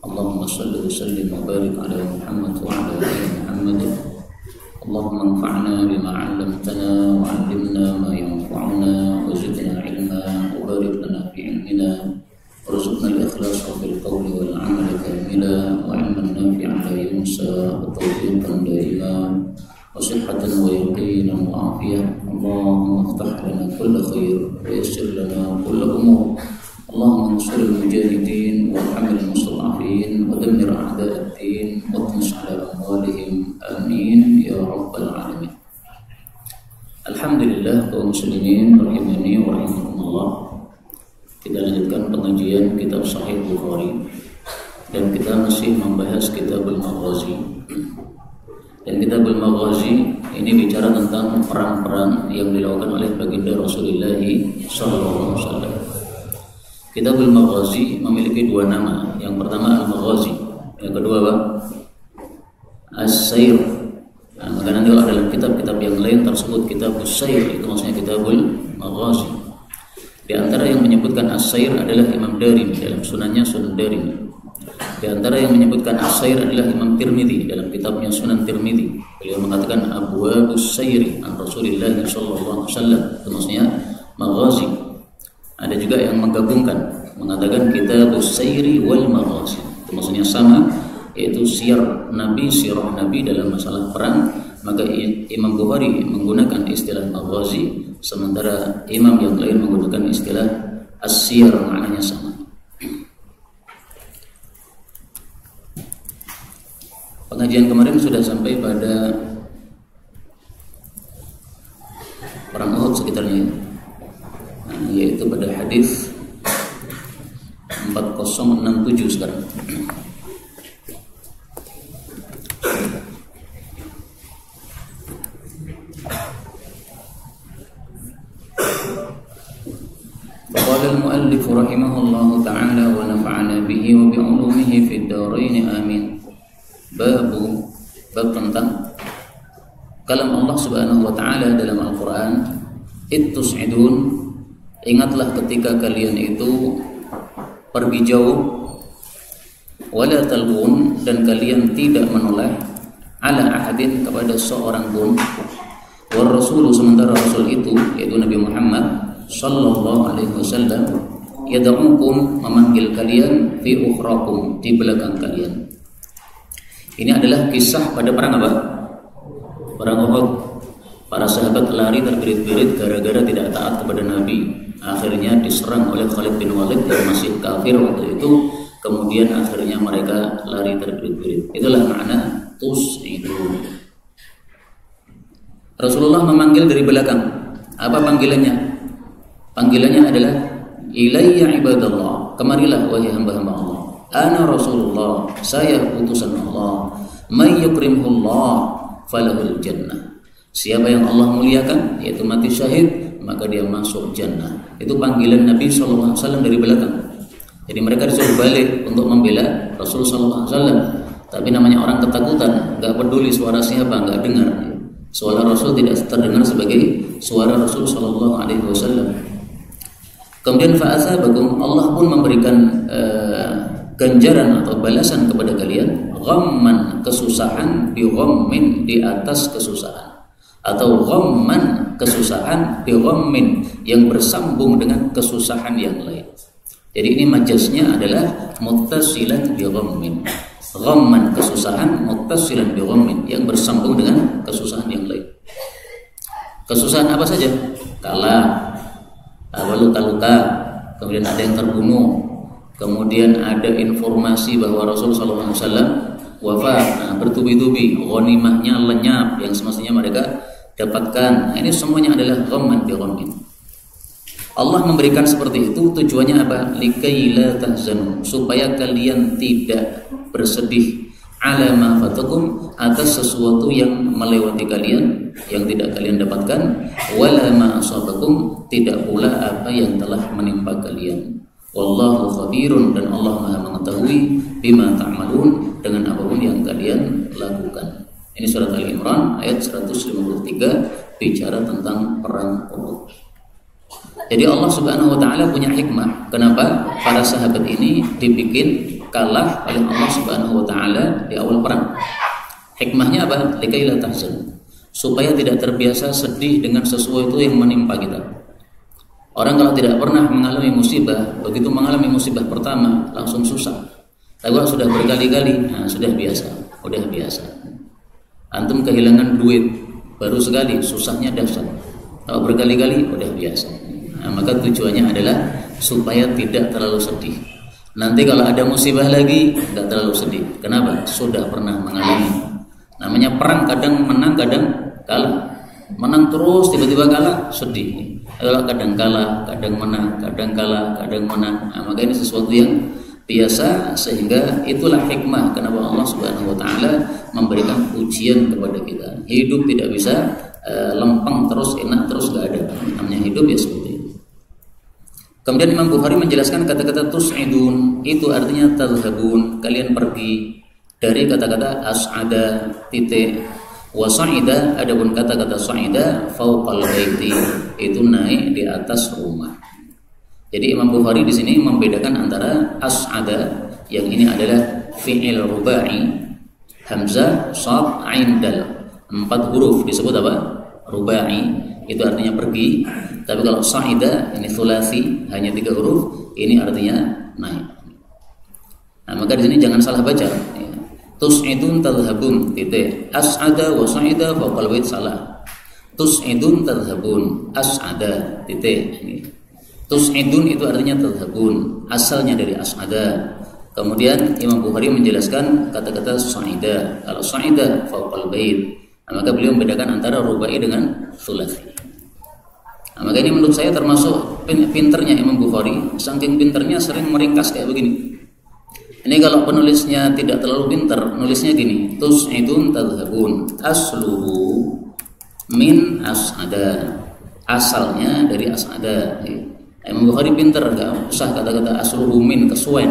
Allahumma salli wa sallim wa barik ala Muhammad wa ala ali Muhammad. Allahumma anfa'na bima 'allamtana wa 'allimna ma yanfa'una wa zidna 'ilma wa barik lana fi 'ilmina warzuqna al-ikhlasa fil qawli wal 'amali kamila wa 'ilman nafi'an la yunsa wa tawfiqan da'iman wa sihhatan wa yaqinan wa 'afiyah. Allahumma iftah lana kulla khair wa yassir lana kulla umur. Allahumma ansuril mujahidin warhamil mustad'afin wa dammir a'da'ad-din wa tmis 'ala amwalihim amin ya rabbal alamin. Alhamdulillah kaum muslimin rahimani wa rahimakumullah. Kita lanjutkan pengajian kitab Sahih Bukhari dan kita masih membahas Kitabul Maghazi. Dan Kitabul Maghazi ini bicara tentang perang-perang yang dilakukan oleh baginda Rasulullah sallallahu alaihi wasallam. Kitabul Maghazi memiliki dua nama. Yang pertama Al-Maghazi, yang kedua apa? As-Sayr. Nah, maka nanti dalam kitab-kitab yang lain tersebut Kitabus Sayr, itu maksudnya Kitabul Maghazi. Di antara yang menyebutkan As-Sayr adalah Imam Darimi dalam sunannya Sunan Darimi. Di antara yang menyebutkan As-Sayr adalah Imam Tirmidzi dalam kitabnya Sunan Tirmidzi. Beliau mengatakan Abwabus Sayri an Rasulillah sallallahu alaihi wasallam, itu maksudnya Maghazi. Ada juga yang menggabungkan mengatakan Kitabus Sayri wal Maghazi, itu maksudnya sama, yaitu sirah Nabi dalam masalah perang. Maka Imam Bukhari menggunakan istilah Maghazi, sementara imam yang lain menggunakan istilah As-Siyar, maknanya sama. Pengajian kemarin sudah sampai pada perang Uhud sekitarnya, yaitu pada hadis 4067 sekarang. Qala al-muallif rahimahullahu ta'ala wa nafa'ana bihi wa bi'ulumihi fid dharain amin. Bab tentang kalam Allah Subhanahu wa ta'ala dalam Al-Qur'an, ittus'idun, ingatlah ketika kalian itu pergi jauh, wala talqun, dan kalian tidak menoleh, ala ahadin, kepada seorang pun, war rasulu, sementara Rasul itu yaitu Nabi Muhammad sallallahu alaihi wasallam yad'ukum, memanggil kalian, fi ukhrakum, di belakang kalian. Ini adalah kisah pada perang apa? Perang Uhud. Para sahabat lari terbirit-birit gara-gara tidak taat kepada Nabi. Akhirnya diserang oleh Khalid bin Walid yang masih kafir waktu itu. Kemudian akhirnya mereka lari terbirit-birit. Itulah makna tus'idu. Rasulullah memanggil dari belakang. Apa panggilannya? Panggilannya adalah ilayya ibadallah, kemarilah wahai hamba-hamba Allah. Ana Rasulullah, saya utusan Allah. May yukrimhullah falahul jannah. Siapa yang Allah muliakan, yaitu mati syahid, maka dia masuk jannah. Itu panggilan Nabi SAW dari belakang. Jadi mereka disuruh balik untuk membela Rasul SAW. Tapi namanya orang ketakutan, gak peduli suara siapa, gak dengar. Suara Rasul tidak terdengar sebagai suara Rasul SAW. Kemudian fa'asabakum, Allah pun memberikan ganjaran atau balasan kepada kalian, ghamman, kesusahan, bi ghammin, di atas kesusahan, atau ghamman, kesusahan, bi ghammin, yang bersambung dengan kesusahan yang lain. Jadi ini majaznya adalah muttasilan bi ghammin. Ghamman, kesusahan, muttasilan bi ghammin, yang bersambung dengan kesusahan yang lain. Kesusahan apa saja? Kalah, luka-luka, kemudian ada yang terbunuh, kemudian ada informasi bahwa Rasulullah SAW wafat, bertubi-tubi, ghanimahnya lenyap yang semestinya mereka dapatkan. Nah, ini semuanya adalah ghamman bi ghammin. Allah memberikan seperti itu tujuannya apa? Likai la tahzanu, supaya kalian tidak bersedih, ala ma fatakum, atas sesuatu yang melewati kalian, yang tidak kalian dapatkan, wala ma asabakum, tidak pula apa yang telah menimpa kalian. Wallahu khabirun, dan Allah Maha mengetahui bima ta'malun, dengan apapun yang kalian lakukan. Ini surat Ali Imran ayat 153, bicara tentang perang Uhud. Jadi Allah Subhanahu wa taala punya hikmah kenapa para sahabat ini dibikin kalah oleh Allah Subhanahu wa taala di awal perang. Hikmahnya apa? Likai la tahzan. Supaya tidak terbiasa sedih dengan sesuatu yang menimpa kita. Orang kalau tidak pernah mengalami musibah, begitu mengalami musibah pertama langsung susah. Tapi kalau sudah berkali-kali, nah sudah biasa, udah biasa. Antum kehilangan duit baru sekali, susahnya dahsyat. Kalau berkali-kali udah biasa. Nah, maka tujuannya adalah supaya tidak terlalu sedih. Nanti kalau ada musibah lagi, tidak terlalu sedih. Kenapa? Sudah pernah mengalami. Namanya perang, kadang menang, kadang kalah. Menang terus, tiba-tiba kalah, sedih. Kalau kadang kalah, kadang menang, kadang kalah, kadang menang. Nah, maka ini sesuatu yang biasa, sehingga itulah hikmah kenapa Allah Subhanahu wa taala memberikan ujian kepada kita. Hidup tidak bisa lempeng terus, enak terus, enggak ada. Namanya hidup ya seperti itu. Kemudian Imam Bukhari menjelaskan kata-kata tus'idun itu artinya tadhhabun, kalian pergi, dari kata-kata as'ada titik wa sa'ida, adapun kata-kata sa'ida fauqal baiti itu naik di atas rumah. Jadi Imam Bukhari di sini membedakan antara as'ada yang ini adalah fi'il rubai, hamzah, shad, ain, dal. 4 huruf disebut apa? Rubai, itu artinya pergi. Tapi kalau sa'ida ini thulathi, hanya 3 huruf, ini artinya naik. Nah, maka di sini jangan salah baca. Tus'idun tadhhabun titik. As'ada wa sa'ida faqal bait salah. Tus'idun tadhhabun, as'ada titik. Tus'idun itu artinya tadhhabun, asalnya dari as'ada. Kemudian Imam Bukhari menjelaskan kata-kata sa'ida. Kalau sa'ida faqal bait. Nah, maka beliau membedakan antara rubai dengan thulathi. Nah, maka ini menurut saya termasuk pinternya Imam Bukhari. Saking pinternya sering meringkas kayak begini. Ini kalau penulisnya tidak terlalu pinter, nulisnya gini: tus'idun tadhhabun, asluhu min as'ada. Asalnya dari as'ada. Imam Bukhari pinter, enggak usah kata-kata asluhu min kesuwen,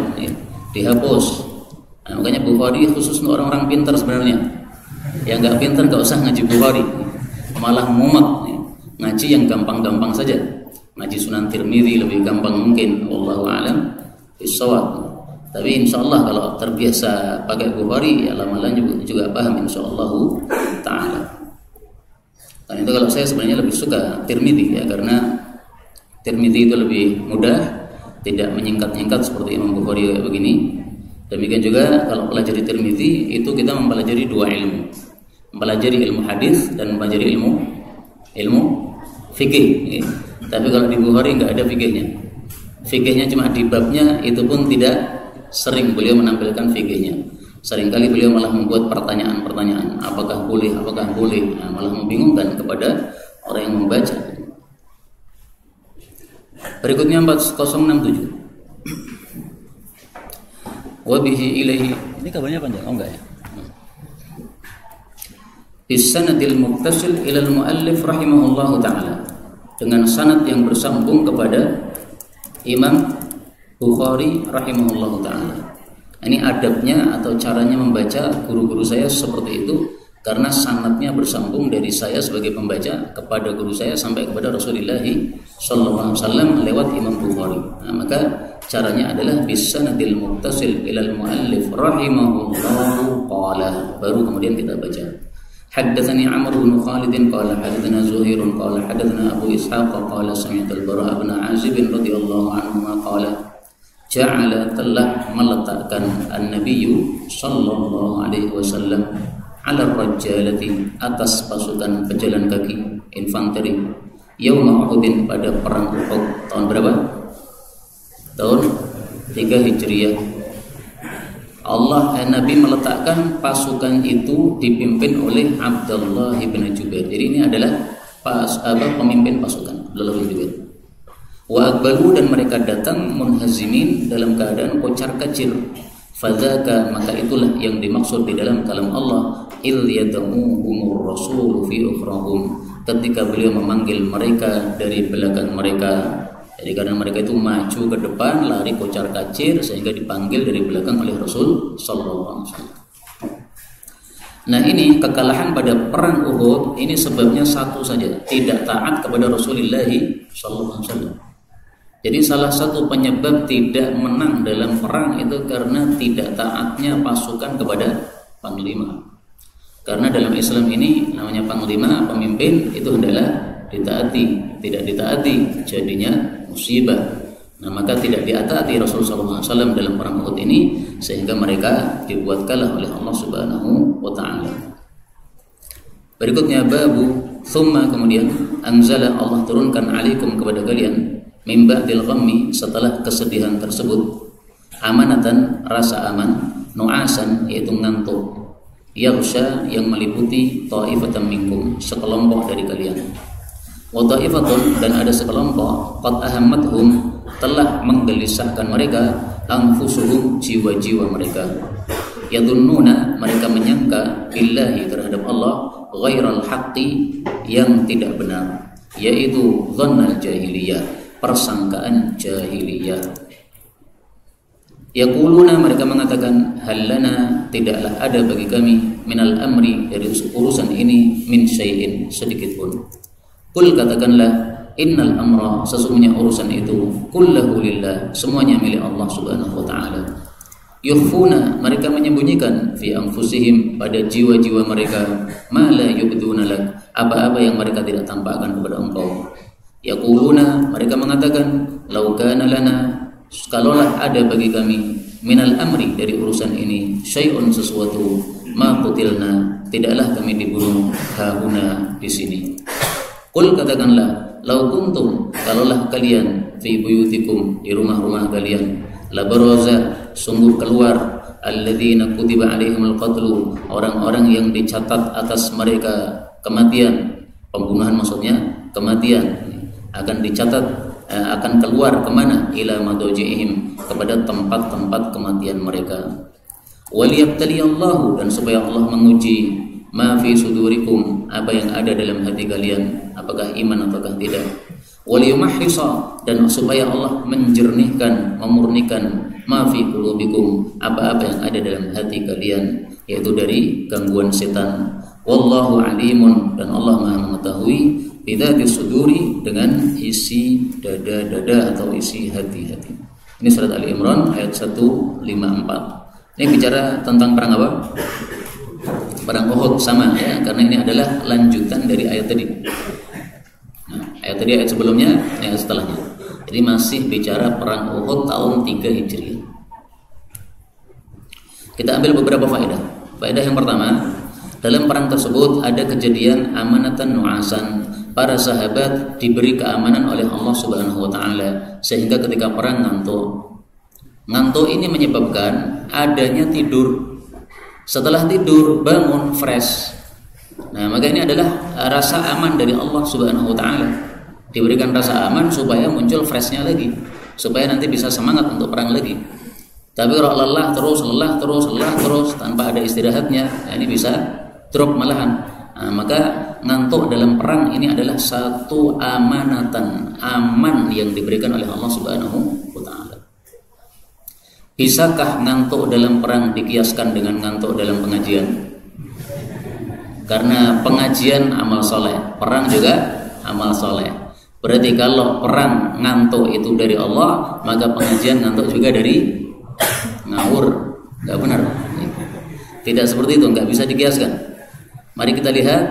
dihapus. Nah, makanya Bukhari khusus untuk orang-orang pinter sebenarnya. Yang enggak pinter enggak usah ngaji Bukhari. Malah mumet. Ngaji yang gampang-gampang saja. Ngaji Sunan Tirmidzi lebih gampang mungkin, wallahu a'lam bishawab. Tapi insyaallah kalau terbiasa pakai Bukhari, ya lama-lama juga paham insyaallah taala. Dan itu kalau saya sebenarnya lebih suka Tirmidzi ya, karena Tirmidzi itu lebih mudah, tidak menyingkat-nyingkat seperti Imam Bukhari kayak begini. Demikian juga kalau pelajari Tirmidzi itu kita mempelajari 2 ilmu. Mempelajari ilmu hadis dan mempelajari ilmu fikih. Tapi kalau di Bukhari enggak ada fikihnya. Fikihnya cuma di babnya, itu pun tidak sering beliau menampilkan fikihnya. Seringkali beliau malah membuat pertanyaan-pertanyaan, apakah boleh, nah, malah membingungkan kepada orang yang membaca. Berikutnya 4067. Wa bihi ilaihi. Ini kabarnya panjang, oh enggak ya? Bisanadil muttasil ilal muallif rahimahullahu ta'ala, dengan sanad yang bersambung kepada Imam Bukhari rahimahullahu ta'ala. Ini adabnya atau caranya membaca guru-guru saya seperti itu, karena sanadnya bersambung dari saya sebagai pembaca kepada guru saya sampai kepada Rasulullah sallallahu alaihi wasallam lewat Imam Bukhari. Nah, maka caranya adalah bisanadil muttasil ilal muallif rahimahullahu qala, baru kemudian kita baca. Haddatsani Amr bin Khalid qala hadatsana Zuhair qala hadatsana Abu Ishaq qala sami'tu al-Bara' bin Azib radhiyallahu anhu qala ja'ala telah meletakkan an-nabiyyu sallallahu alaihi wasallam ala rajalati, atas pasukan pejalan kaki infanteri, yauma Uhud, pada perang Uhud. Tahun berapa? Tahun 3 Hijriah. Nabi meletakkan pasukan itu dipimpin oleh Abdullah bin Jubair. Jadi ini adalah pemimpin pasukan Abdullah bin Jubair. Wa akbalu, dan mereka datang munhazimin, dalam keadaan kocar kacir. Fadzaka, maka itulah yang dimaksud di dalam kalam Allah, il yad'uhumur rasul fi ukhrahum, ketika beliau memanggil mereka dari belakang mereka. Jadi karena mereka itu maju ke depan, lari kocar kacir, sehingga dipanggil dari belakang oleh Rasul sallallahu alaihi wasallam. Nah, ini kekalahan pada perang Uhud ini sebabnya satu saja, tidak taat kepada Rasulullah sallallahu alaihi wasallam. Jadi salah satu penyebab tidak menang dalam perang itu karena tidak taatnya pasukan kepada panglima. Karena dalam Islam ini namanya panglima, pemimpin itu hendaklah ditaati. Tidak ditaati jadinya musibah. Nah, maka tidak ditaati Rasulullah SAW dalam perang Uhud ini, sehingga mereka dibuat kalah oleh Allah Subhanahu wa taala. Berikutnya babu thumma, kemudian anzala, Allah turunkan alaikum kepada kalian min ba'dil ghammi, setelah kesedihan tersebut, amanatan, rasa aman, nu'asan, yaitu ngantuk, yaghsha, yang meliputi ta'ifatan minkum, sekelompok dari kalian, wa ta'ifatun, dan ada sekelompok, qad ahammathum, telah menggelisahkan mereka, anfusuhum, jiwa-jiwa mereka, yadunnuna, mereka menyangka, billahi, terhadap Allah, ghairal haqqi, yang tidak benar, yaitu dhannal jahiliyah, persangkaan jahiliyah. Yaquluna, mereka mengatakan, hallana, tidaklah ada bagi kami, minal amri, dari urusan ini, min syai'in, sedikit pun. Qul, katakanlah, innal amra, sesungguhnya urusan itu, kullahu lillah, semuanya milik Allah Subhanahu wa taala. Yukhfuna, mereka menyembunyikan, fi anfusihim, pada jiwa-jiwa mereka, ma la yubduna lak, apa-apa yang mereka tidak tampakkan kepada engkau. Yaquluna, mereka mengatakan, law kana lana, kalaulah ada bagi kami, minal amri, dari urusan ini, syai'un, sesuatu, ma qutilna, tidaklah kami dibunuh, hahuna, di sini. Qul, katakanlah, lau kuntum, kalaulah kalian, fi buyutikum, di rumah-rumah kalian, la baraza, sungguh keluar, alladzina kutiba alaihimul qatlu, orang-orang yang dicatat atas mereka kematian, pembunuhan maksudnya kematian, akan dicatat, akan keluar kemana, ila madaji'ihim, kepada tempat-tempat kematian mereka. Waliyabtaliyallahu, dan supaya Allah menguji, ma fi sudurikum, apa yang ada dalam hati kalian, apakah iman ataukah tidak. Waliyumahhisa, dan supaya Allah menjernihkan, memurnikan, ma fi qulubikum, apa-apa yang ada dalam hati kalian, yaitu dari gangguan setan. Wallahu alimun, dan Allah Maha mengetahui, bidzatis suduri, dengan isi dada-dada atau isi hati-hati. Ini surat Ali Imran ayat 154. Ini bicara tentang perang apa? Perang Uhud, sama ya, karena ini adalah lanjutan dari ayat tadi. Nah, ayat tadi, ayat sebelumnya, ini ayat setelahnya. Jadi masih bicara perang Uhud tahun 3 Hijriah. Kita ambil beberapa faedah. Faedah yang pertama, dalam perang tersebut ada kejadian amanatan nu'asan. Para sahabat diberi keamanan oleh Allah Subhanahu wa taala, sehingga ketika perang ngantuk. Ngantuk ini menyebabkan adanya tidur. Setelah tidur bangun fresh. Nah, maka ini adalah rasa aman dari Allah Subhanahu wa taala. Diberikan rasa aman supaya muncul freshnya lagi, supaya nanti bisa semangat untuk perang lagi. Tapi kalau lelah terus tanpa ada istirahatnya, ini bisa drop malahan. Nah, maka ngantuk dalam perang ini adalah satu amanatan, aman yang diberikan oleh Allah Subhanahu wa taala. Bisakah ngantuk dalam perang dikiaskan dengan ngantuk dalam pengajian? Karena pengajian amal soleh, perang juga amal soleh. Berarti kalau perang ngantuk itu dari Allah, maka pengajian ngantuk juga dari ngawur. Gak benar. Tidak seperti itu, gak bisa dikiaskan. Mari kita lihat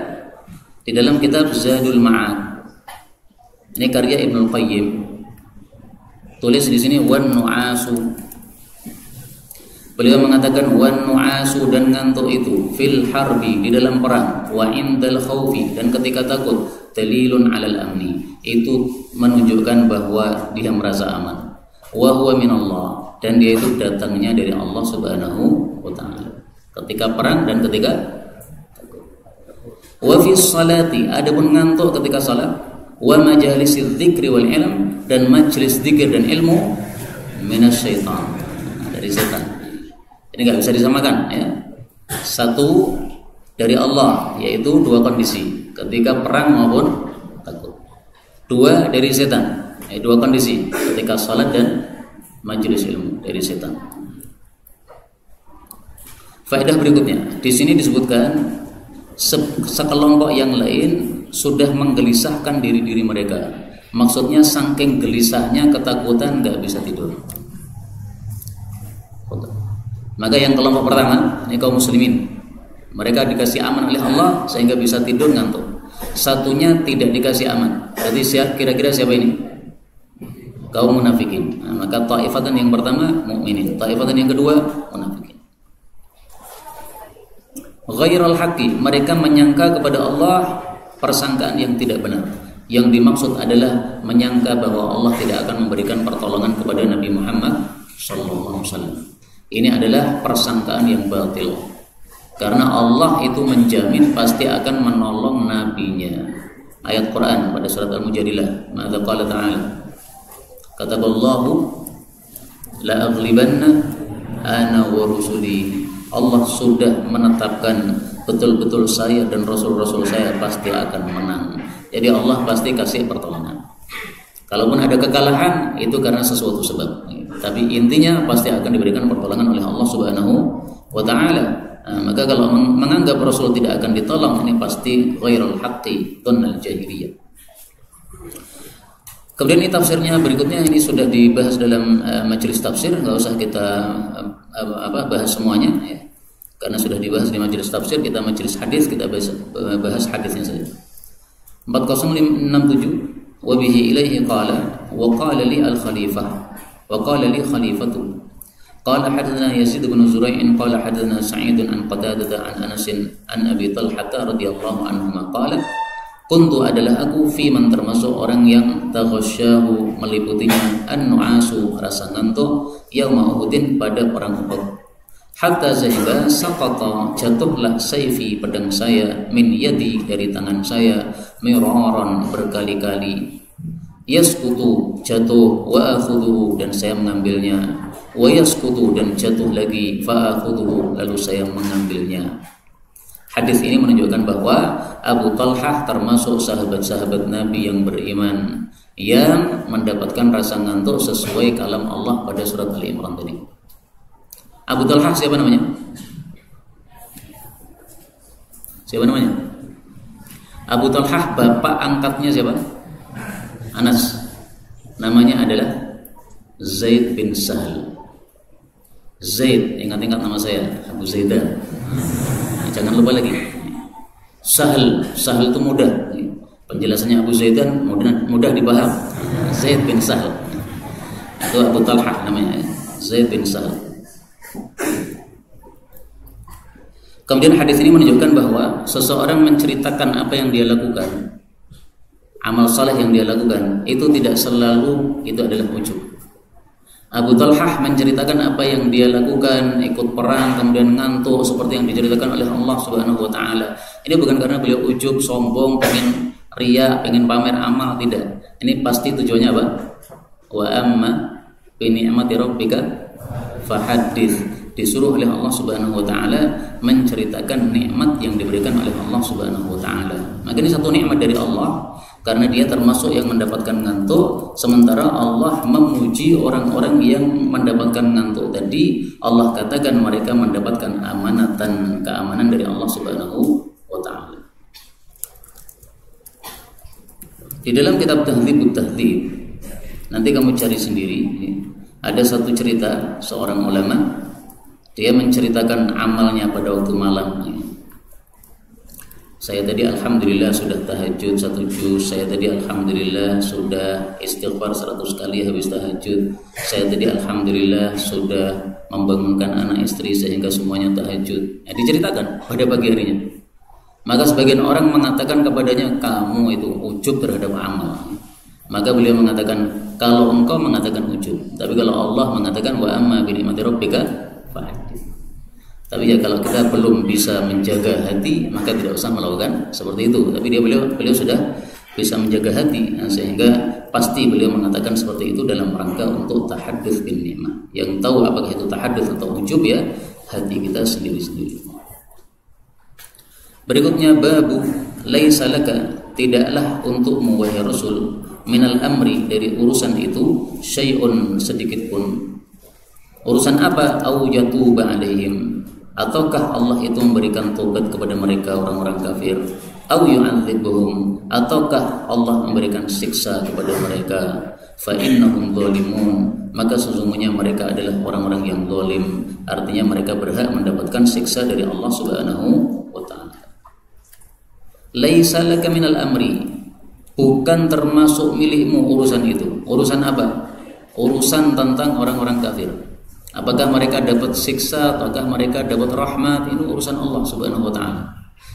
di dalam kitab Zadul Ma'ad. Ini karya Ibnul Qayyim. Tulis di sini wan nu'asu. Beliau mengatakan wan nu'asu, dan ngantuk itu fil harbi, di dalam perang, wa indal khaufi, dan ketika takut, dalilun alal amni, itu menunjukkan bahwa dia merasa aman. Wa huwa minallah, dan dia itu datangnya dari Allah Subhanahu wa taala. Ketika perang dan ketika takut. Wa fi sholati, adapun ngantuk ketika salat, wa majalisil dzikri wal ilm, dan majlis zikir dan ilmu, minasyaitan, dari setan. Ini nggak bisa disamakan ya. Satu dari Allah, yaitu dua kondisi, ketika perang maupun takut. Dua dari setan, dua kondisi, ketika salat dan majelis ilmu, dari setan. Faedah berikutnya, di sini disebutkan sekelompok yang lain sudah menggelisahkan diri mereka, Maksudnya saking gelisahnya, ketakutan, nggak bisa tidur. Maka yang kelompok pertama ini kaum muslimin, mereka dikasih aman oleh Allah sehingga bisa tidur ngantuk. Satunya tidak dikasih aman. Jadi kira-kira siapa ini? Kaum munafikin. Nah, maka taifatan yang pertama mukminin, taifatan yang kedua munafikin. Ghairal haqqi, mereka menyangka kepada Allah persangkaan yang tidak benar. Yang dimaksud adalah menyangka bahwa Allah tidak akan memberikan pertolongan kepada Nabi Muhammad sallallahu alaihi wasallam. Ini adalah persangkaan yang batil. Karena Allah itu menjamin pasti akan menolong nabinya. Ayat Quran pada surat Al-Mujadilah, ma'adza qala ta'ala. Kataballahu la aghlibanna ana wa rusuli. Allah sudah menetapkan betul-betul saya dan rasul-rasul saya pasti akan menang. Jadi Allah pasti kasih pertolongan. Kalaupun ada kekalahan itu karena sesuatu sebab. Tapi intinya pasti akan diberikan pertolongan oleh Allah Subhanahu wa taala. Maka kalau menganggap Rasul tidak akan ditolong, ini pasti ghairul haqqi, dhunnal jahiliyah. Kemudian ini tafsirnya berikutnya, ini sudah dibahas dalam majelis tafsir, nggak usah kita bahas semuanya ya. Karena sudah dibahas di majelis tafsir, kita majelis hadis, kita bahas hadisnya saja. 4067 wa bihi ilaihi qala wa qala li al-khalifah wa qala li khalifatu qala hadatsana Yazid bin Zurai'in qala hadatsana Sa'id an Qatadah an Anas an Abi Talhah radhiyallahu anhu qala kuntu adalah aku fi man termasuk orang yang taghasyahu meliputinya an-nu'asu rasa ngantuk yauma Uhudin pada perang Uhud hatta sehingga saqata jatuhlah sayfi pedang saya min yadi dari tangan saya miraran berkali-kali yasqutu jatuh wa akhudhu dan saya mengambilnya wa yasqutu dan jatuh lagi fa akhudhu lalu saya mengambilnya. Hadis ini menunjukkan bahwa Abu Talhah termasuk sahabat-sahabat Nabi yang beriman yang mendapatkan rasa ngantuk sesuai kalam Allah pada surat Ali Imran tadi. Abu Talhah siapa namanya? Siapa namanya? Abu Talhah bapak angkatnya siapa? Anas. Namanya adalah Zaid bin Sahal. Zaid, ingat-ingat nama saya, Abu Zaidan. Nah, jangan lupa lagi. Sahal itu mudah. Penjelasannya Abu Zaidan mudah dipaham. Zaid bin Sahal. Itu Abu Talhah namanya, Zaid bin Sahal. Kemudian hadis ini menunjukkan bahwa seseorang menceritakan apa yang dia lakukan, amal saleh yang dia lakukan, itu tidak selalu itu adalah ujub. Abu Talhah menceritakan apa yang dia lakukan, ikut perang kemudian ngantuk seperti yang diceritakan oleh Allah Subhanahu wa taala. Ini bukan karena beliau ujub, sombong, pengen riya, pengen pamer amal, tidak. Ini pasti tujuannya apa? Wa amma bi ni'mati rabbika fahaddits, disuruh oleh Allah Subhanahu wa taala menceritakan nikmat yang diberikan oleh Allah Subhanahu wa taala. Maka ini satu nikmat dari Allah karena dia termasuk yang mendapatkan ngantuk, sementara Allah memuji orang-orang yang mendapatkan ngantuk tadi. Allah katakan mereka mendapatkan keamanan dari Allah Subhanahu wa taala. Di dalam kitab Tahdzibut Tahdzib, nanti kamu cari sendiri. Ada satu cerita seorang ulama, dia menceritakan amalnya pada waktu malam. Saya tadi alhamdulillah sudah tahajud 1 juz. Saya tadi alhamdulillah sudah istighfar 100 kali habis tahajud. Saya tadi alhamdulillah sudah membangunkan anak istri sehingga semuanya tahajud. Diceritakan pada pagi harinya. Maka sebagian orang mengatakan kepadanya, kamu itu ujub terhadap amal. Maka beliau mengatakan, kalau engkau mengatakan ujub, tapi kalau Allah mengatakan wa amma bi ni'mati rabbika fahaddits. Tapi ya kalau kita belum bisa menjaga hati, maka tidak usah melakukan seperti itu. Tapi beliau sudah bisa menjaga hati, sehingga pasti beliau mengatakan seperti itu dalam rangka untuk tahadduts bin ni'mah. Yang tahu apakah itu tahadduts atau ujub ya hati kita sendiri-sendiri. Berikutnya babu laisa laka, tidaklah untukmu wahai Rasul minal amri, dari urusan itu syai'un, sedikit pun. Urusan apa? Au yatuba alaihim, ataukah Allah itu memberikan taubat kepada mereka orang-orang kafir. au yu'adzibuhum, ataukah Allah memberikan siksa kepada mereka, fa innahum zalimun, maka sesungguhnya mereka adalah orang-orang yang zalim, artinya mereka berhak mendapatkan siksa dari Allah Subhanahu wa taala. Laisa laka minal amri, bukan termasuk milikmu urusan itu. Urusan apa? Urusan tentang orang-orang kafir. Apakah mereka dapat siksa ataukah mereka dapat rahmat, itu urusan Allah Subhanahu wa taala.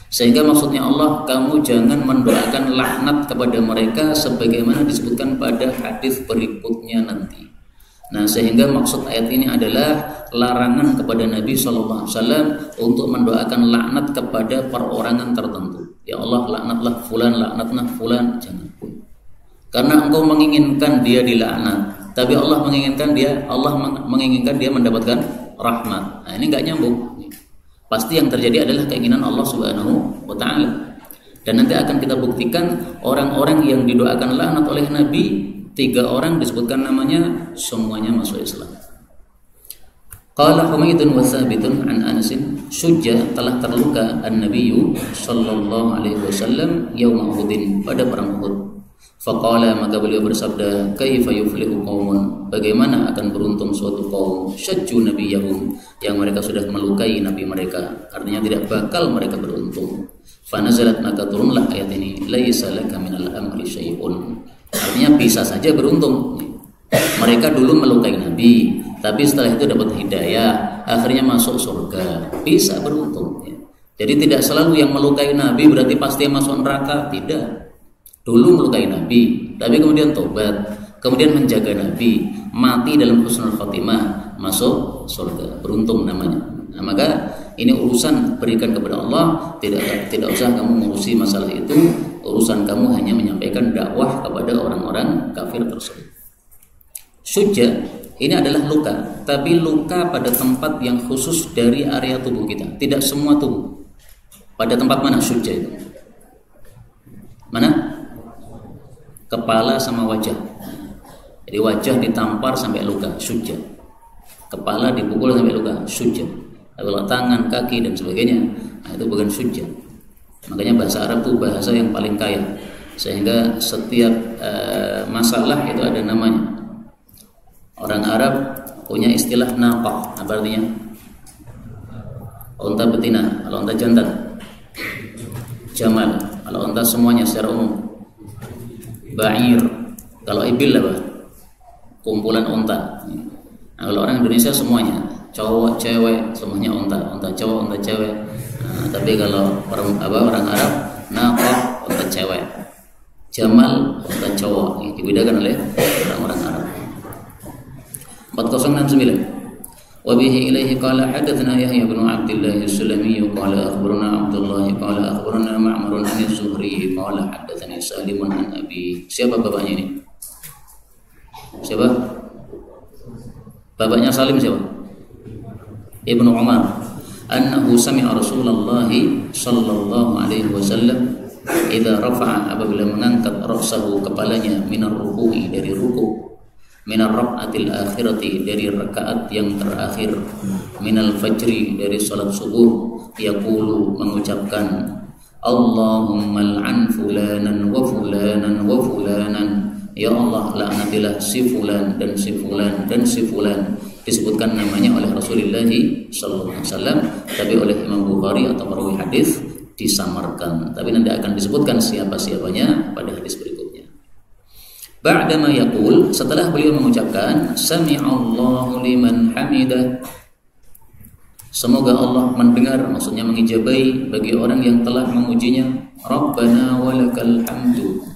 Sehingga maksudnya Allah, kamu jangan mendoakan laknat kepada mereka sebagaimana disebutkan pada hadis berikutnya nanti. Nah, sehingga maksud ayat ini adalah larangan kepada Nabi SAW untuk mendoakan laknat kepada perorangan tertentu. Ya Allah, laknatlah fulan, laknatlah fulan, jangan. Karena engkau menginginkan dia dilaknat, tapi Allah menginginkan dia mendapatkan rahmat. Nah, ini nggak nyambung. Pasti yang terjadi adalah keinginan Allah Subhanahu wa taala. Dan nanti akan kita buktikan orang-orang yang didoakan laknat oleh Nabi, 3 orang disebutkan namanya, semuanya masuk Islam. Qala Humaydun wa Thabitun an Anas, syujja, telah terluka an-nabiyyu sallallahu alaihi wasallam yaum Uhud, pada perang Uhud. Faqala, maka beliau bersabda, kaifa yuflihu qaumun, bagaimana akan beruntung suatu kaum syajju nabiyahum, yang mereka sudah melukai nabi mereka, artinya tidak bakal mereka beruntung. Fanazalat, maka turunlah ayat ini, laisa laka minal amri syai'un, artinya bisa saja beruntung. Mereka dulu melukai nabi, tapi setelah itu dapat hidayah, akhirnya masuk surga, bisa beruntung. Jadi tidak selalu yang melukai nabi berarti pasti masuk neraka, tidak. Dulu melukai Nabi, tapi kemudian tobat, kemudian menjaga Nabi, mati dalam husnul khotimah, masuk surga, beruntung namanya. Nah, maka ini urusan berikan kepada Allah, tidak usah kamu mengurusi masalah itu. Urusan kamu hanya menyampaikan dakwah kepada orang-orang kafir tersebut. Syujja ini adalah luka, tapi luka pada tempat yang khusus dari area tubuh kita, tidak semua tubuh. Pada tempat mana syujja itu? Mana? Kepala sama wajah. Jadi wajah ditampar sampai luka, syujja. Kepala dipukul sampai luka, syujja. Kalau tangan, kaki dan sebagainya, nah itu bukan syujja. Makanya bahasa Arab itu bahasa yang paling kaya, sehingga setiap masalah itu ada namanya. Orang Arab punya istilah naqah, apa artinya? Unta betina, kalau unta jantan. Jamal, kalau unta semuanya secara umum. Ba'ir, kalau ibil apa? Kumpulan unta. Nah, kalau orang Indonesia semuanya, cowok, cewek, semuanya unta, unta cowok, unta cewek. Nah, tapi kalau orang Arab, naqah, unta cewek, jamal, unta cowok. Ini dibedakan oleh orang-orang Arab. 4069. وبه إليه قال حدثنا يحيى بن عبد الله السلمي قال أخبرنا عبد الله قال أخبرنا معمر عن الزهري قال حدثني سالم عن أبي. Siapa bapaknya ini? Siapa? Bapaknya Salim siapa? Ibnu Umar. Annahu sami'a Rasulullah sallallahu alaihi wasallam idza rafa'a, apabila mengangkat ra'sahu, kepalanya, minar ruku'i, dari ruku', minar rak'atil akhirati, dari rakaat yang terakhir, minal fajri, dari salat subuh, yaqulu, mengucapkan, Allahumma al'an fulanan wa fulanan wa fulanan, ya Allah laknatilah si fulan dan si fulan dan si fulan. Disebutkan namanya oleh Rasulullah sallallahu alaihi wasallam, tapi oleh Imam Bukhari atau perawi hadis disamarkan, tapi nanti akan disebutkan siapa-siapanya pada hadis berikutnya. Ba'dama yaqul, setelah beliau mengucapkan sami'allahu liman hamidah, semoga Allah mendengar, maksudnya mengijabai bagi orang yang telah memujinya, Rabbana walakal hamdu.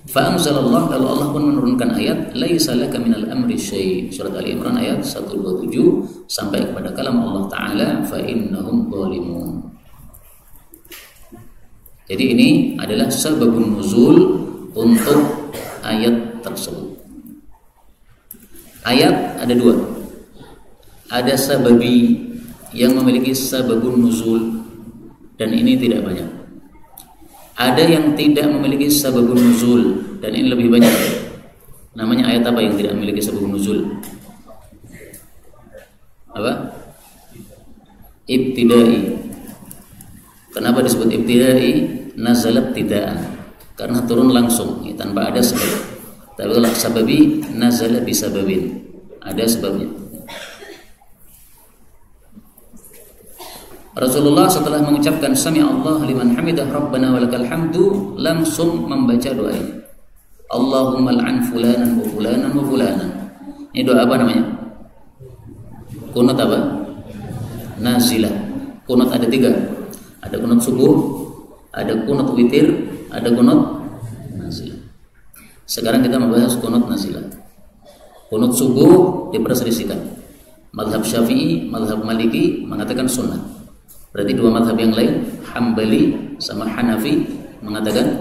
Fa'anzalallah, lalu Allah pun menurunkan ayat laisa laka minal amri syai', surat Ali Imran ayat 127 sampai kepada kalam Allah Ta'ala fa innahum zalimun. Jadi ini adalah sababun nuzul untuk ayat tersebut. Ayat ada 2. Ada sababi yang memiliki sababun nuzul, dan ini tidak banyak. Ada yang tidak memiliki sababun nuzul, dan ini lebih banyak. Namanya ayat apa yang tidak memiliki sababun nuzul? Apa? Ibtidai. Kenapa disebut ibtidai? Nazalat tidaan, karena turun langsung ya, tanpa ada sebab. Tapi kalau sababi, nazala bisababin, ada sebabnya. Rasulullah setelah mengucapkan sami Allah liman hamidah rabbana walakal hamdu, langsung membaca doa ini. Allahumma al'an fulanan wa fulanan wa fulanan. Ini doa apa namanya? Kunut apa? Nazilah. Kunut ada 3. Ada kunut subuh, ada kunut witir, ada kunut nazilah. Sekarang kita membahas kunut nazilah. Kunut subuh diperselisihkan. Mazhab Syafi'i, mazhab Maliki mengatakan sunnah. Berarti 2 mazhab yang lain, Hambali sama Hanafi, mengatakan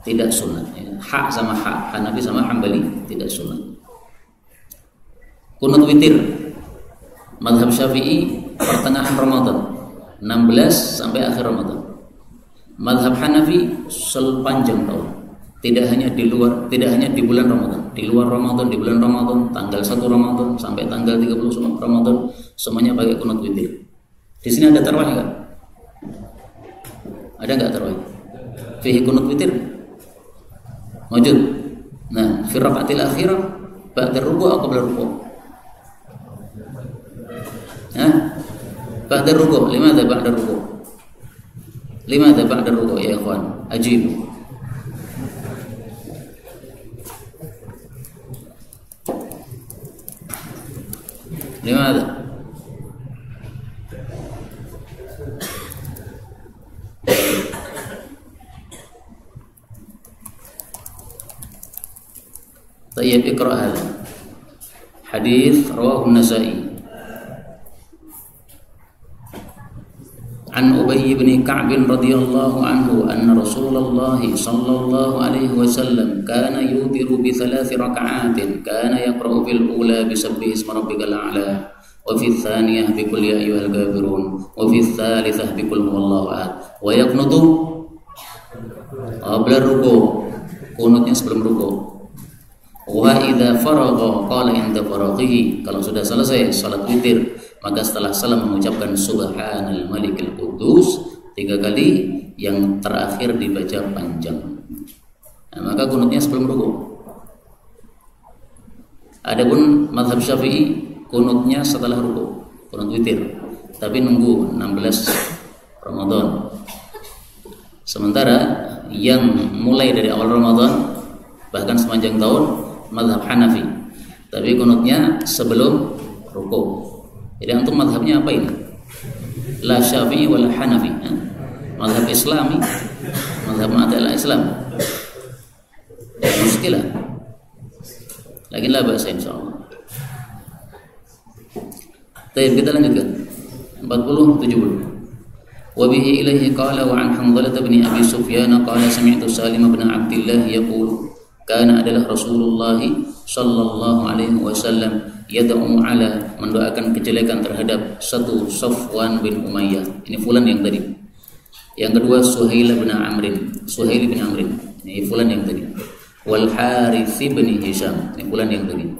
tidak sunnah. Hak sama hak, Hanafi sama Hambali tidak sunnah. Kunut witir, mazhab Syafi'i pertengahan Ramadan, 16 sampai akhir Ramadan. Mazhab Hanafi sepanjang tahun. Tidak hanya di bulan Ramadan, di luar Ramadan, di bulan Ramadan, tanggal 1 Ramadan sampai tanggal 30 Ramadan, semuanya pakai kunut witir. Di sini ada tarawih enggak? Ada enggak tarawih? Fihi kunut witir? Wujud. Nah, fi rakaatil akhirah ba'da ruku' atau qabla ruku'? Ba'da ruku'. Limadha ba'da ruku'? Limadha ba'da ruku' ya ikhwan? Ajibu. Limadha? Tayyib, iqra' hadha. Hadis rawahu an-Nasa'i. An Ubay bin Ka'b radhiyallahu anhu anna Rasulullah sallallahu alaihi wasallam kana yutiru bi 3 raka'atin, kana yaqra'u fil ula bi sabbihi isma rabbikal a'la, wa fi tsaniyah bi qul ya ayyuhal kafirun, wa fi tsalitsah bi qul huwallahu ahad, wa yaqnutu qabla ruku', kunutnya sebelum ruku'. Wa idza faragha qala inda faraghihi, kalau sudah selesai salat witir maka setelah salam mengucapkan subhanal malikil qudus 3 kali, yang terakhir dibaca panjang. Nah, maka kunutnya sebelum ruku'. Adapun mazhab Syafi'i kunutnya setelah ruku', kunut witir, tapi nunggu 16 Ramadan. Sementara yang mulai dari awal Ramadan bahkan sepanjang tahun mazhab Hanafi, tapi kunutnya sebelum ruku'. Jadi antum mazhabnya apa ini? La Syafi'i wala Hanafi, mazhab Islami, mazhab adalah Islam. Muskilah. Lagi lah bahasa insyaallah. Baik, kita lanjutkan. 40-70. Wa bihi ilaihi qala wa an Hamdalah bin Abi Sufyan qala sami'tu Salim bin Abdullah yaqulu kana adalah Rasulullah sallallahu alaihi wasallam yad'u ala, mendoakan kejelekan terhadap satu Safwan bin Umayyah. Ini fulan yang tadi. Yang kedua Suhail bin Amrin. Ini fulan yang tadi. Wal Harits bin Hisham. Ini fulan yang tadi.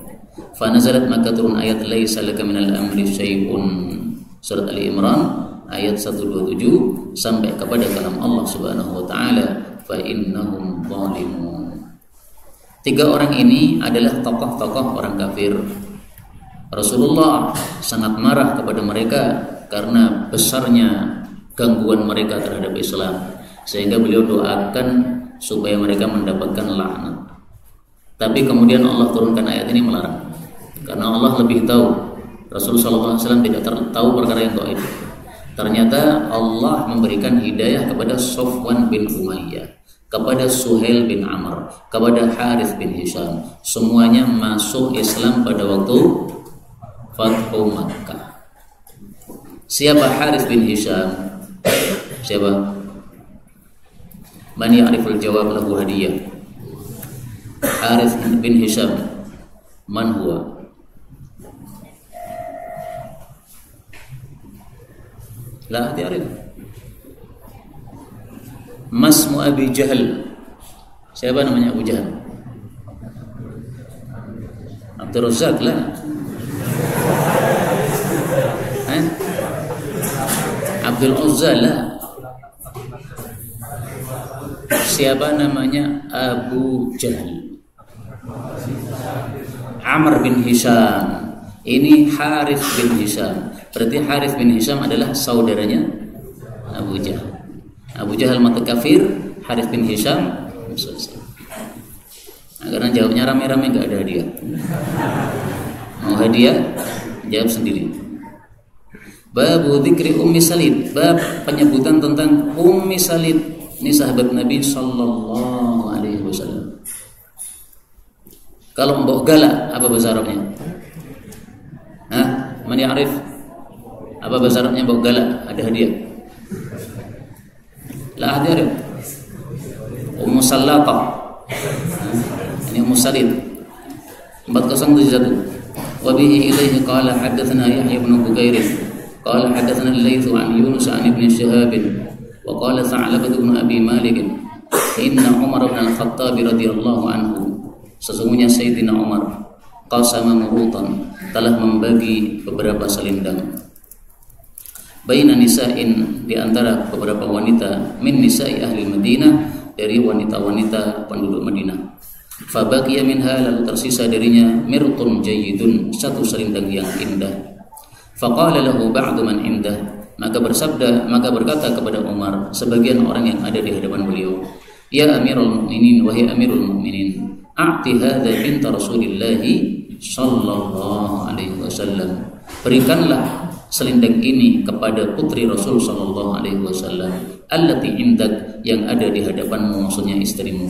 Fa nazalat, maka turun ayat laisa laka minal amri syai'un. Surat Ali Imran ayat 127 sampai kepada kalam Allah Subhanahu wa taala, fa innahum zalimun. 3 orang ini adalah tokoh-tokoh orang kafir. Rasulullah sangat marah kepada mereka karena besarnya gangguan mereka terhadap Islam, sehingga beliau doakan supaya mereka mendapatkan laknat. Tapi kemudian Allah turunkan ayat ini melarang, karena Allah lebih tahu. Rasulullah SAW tidak tahu perkara yang gaib. Ternyata Allah memberikan hidayah kepada Safwan bin Umayyah, kepada Suhail bin Amr, kepada Harits bin Hisham. Semuanya masuk Islam pada waktu Fathu Makkah. Siapa Harits bin Hisham? Siapa? Man ya'riful jawab lahu hadiyah. Harits bin Hisham, man huwa? La ta'rif. Masmu Abi Jahal. Siapa namanya Abu Jahal? Abdul Razzaq lah. Abdul Uzza lah. siapa namanya? Abu Jahal. Amr bin Hisham. Ini Harith bin Hisham. Berarti Harith bin Hisham adalah saudaranya Abu Jahal. Abu Jahal mati kafir, Harith bin Hisham selesai. Nah, karena jawabnya rame-rame nggak ada hadiah. Mau hadiah? Jawab sendiri. Babu dzikri Ummi Salid, bab penyebutan tentang Ummi Salid. Ini sahabat Nabi sallallahu alaihi wasallam. Kalau mbok galak apa bahasa Arabnya? Hah? Man ya'rif? Apa bahasa Arabnya mbok galak? Ada hadiah. La hadiah. Ummu Salata. Ini Ummu Salid. 4071. Wa bihi ilaihi qala hadatsana Yahya bin Bukair. قال حدثنا الليث عن يونس عن ابن شهاب وقال ثعلبة بن أبي مالك إن عمر بن الخطاب رضي الله عنه sesungguhnya Sayyidina Umar qasama murutan telah membagi beberapa selendang baina nisa'in di antara beberapa wanita min nisa'i ahli Madinah dari wanita-wanita penduduk Madinah fa baqiya minha lalu tersisa darinya mirtun jayyidun satu selendang yang indah. Faqala lahu ba'du man indah, maka berkata kepada Umar sebagian orang yang ada di hadapan beliau, ya Amirul Mukminin, wahai Amirul Mukminin, a'ti hadza bint Rasulillah sallallahu alaihi wasallam, berikanlah selendang ini kepada putri Rasul sallallahu alaihi wasallam, allati indak, yang ada di hadapanmu, maksudnya istrimu.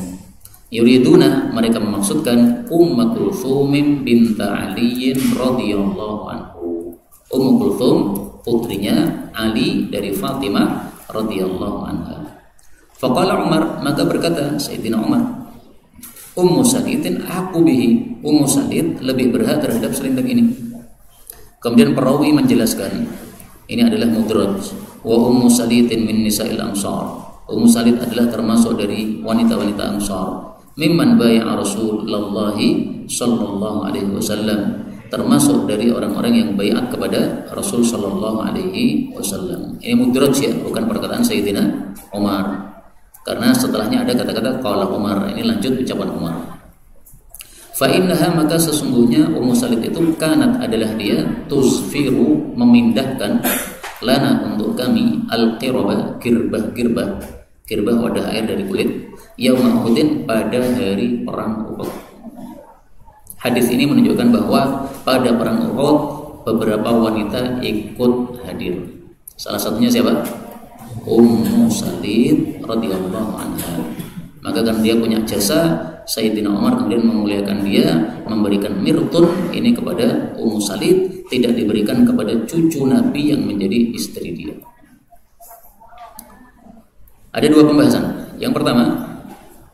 Yuriduna, mereka memaksudkan Ummu Kulthum bint Ali radhiyallahu anhu. Ummu Kulthum putrinya Ali dari Fatimah radhiyallahu anha. Faqala Umar, maka berkata Sayyidina Umar, Ummu Salidin aku bihi, Ummu Salid lebih berhak terhadap selendang ini. Kemudian perawi menjelaskan, ini adalah mudraj. Wa Ummu Salidin min nisa'il ansar. Ummu Salid adalah termasuk dari wanita-wanita Ansar. Mimman bai'a Rasulullah sallallahu alaihi wasallam, termasuk dari orang-orang yang baiat kepada Rasul sallallahu alaihi wasallam. Ini mudraj ya, bukan perkataan Sayyidina Umar. Karena setelahnya ada kata-kata qala Umar, ini lanjut ucapan Umar. Fa innaha, maka sesungguhnya Ummu Salid itu kanat adalah dia tusfiru memindahkan lana untuk kami al-qiraba girbah wadah air dari kulit yauma Uhudin pada hari perang Uhud. Hadis ini menunjukkan bahwa pada perang Uhud beberapa wanita ikut hadir. Salah satunya siapa? Ummu Salid radhiyallahu anha. Maka kan dia punya jasa, Sayyidina Umar kemudian memuliakan dia, memberikan mirtun ini kepada Ummu Salid, tidak diberikan kepada cucu Nabi yang menjadi istri dia. Ada dua pembahasan. Yang pertama,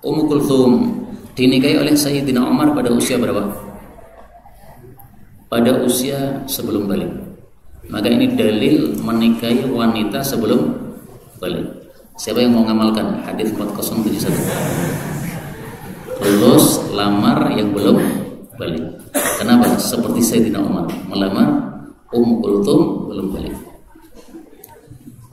Ummu Kulthum dinikahi oleh Sayyidina Umar pada usia berapa? Pada usia sebelum balik. Maka ini dalil menikahi wanita sebelum balik. Siapa yang mau ngamalkan hadis 4071? Lulus lamar yang belum balik. Kenapa? Seperti Sayyidina Umar melamar Ummu Kulthum belum balik.